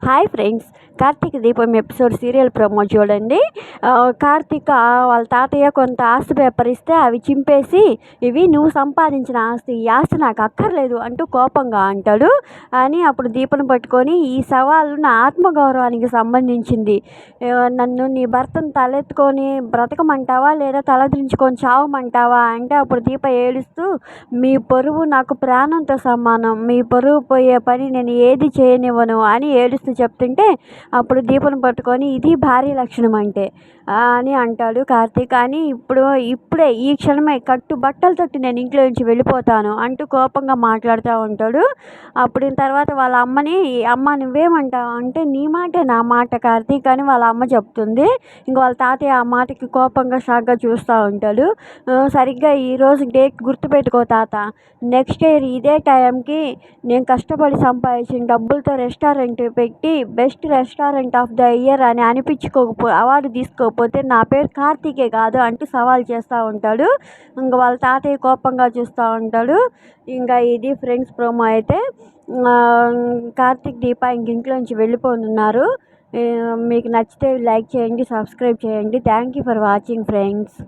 Hi friends, Karthika దీపం episode serial promo చూడండి. కార్తీక వాళ్ళ తాతయ్య కొంత ఆస్తి పేపర్ ఇస్తే అవి చింపేసి, ఇవి నువ్వు సంపాదించిన ఆస్తి, ఈ ఆస్తి నాకు అక్కర్లేదు అంటూ కోపంగా అంటాడు. అని అప్పుడు దీపను పట్టుకొని, ఈ సవాలు నా ఆత్మగౌరవానికి సంబంధించింది, నన్ను నీ భర్తను తలెత్తుకొని బ్రతకమంటావా లేదా తలదించుకొని చావమంటావా అంటే, అప్పుడు దీప ఏడుస్తూ, మీ పరువు నాకు ప్రాణంతో సమానం, మీ పరువు పోయే పని నేను ఏది చేయనివ్వను అని ఏడుస్తూ చెప్తుంటే, అప్పుడు దీపను పట్టుకొని ఇది భార్య లక్షణం అంటే అని అంటాడు కార్తీక్. అని ఇప్పుడే ఈ క్షణమే కట్టుబట్టలతోటి నేను ఇంట్లో నుంచి వెళ్ళిపోతాను అంటూ కోపంగా మాట్లాడుతూ ఉంటాడు. అప్పుడు తర్వాత వాళ్ళ అమ్మని, అమ్మ నువ్వేమంటావు అంటే, నీ మాటే నా మాట కార్తీక్ అని వాళ్ళ అమ్మ చెప్తుంది. ఇంక వాళ్ళ తాతయ్య ఆ మాటకి కోపంగా షాక్గా చూస్తూ ఉంటాడు. సరిగ్గా ఈరోజు డేట్ గుర్తుపెట్టుకో తాత, నెక్స్ట్ ఇయర్ ఇదే టైంకి నేను కష్టపడి సంపాదించిన డబ్బులతో రెస్టారెంట్ పెట్టి best restaurant of the year అని అవార్డు తీసుకోకపోతే నా పేరు కార్తీకే కాదు అంటూ సవాల్ చేస్తూ ఉంటాడు. ఇంకా వాళ్ళ తాతయ్య కోపంగా చూస్తూ ఉంటాడు. ఇంకా ఇది ఫ్రెండ్స్ ప్రోమో అయితే. కార్తీక్ దీప ఇంక ఇంట్లోంచి వెళ్ళిపోనున్నారు. మీకు నచ్చితే లైక్ చేయండి, సబ్స్క్రైబ్ చేయండి. Thank you for watching friends.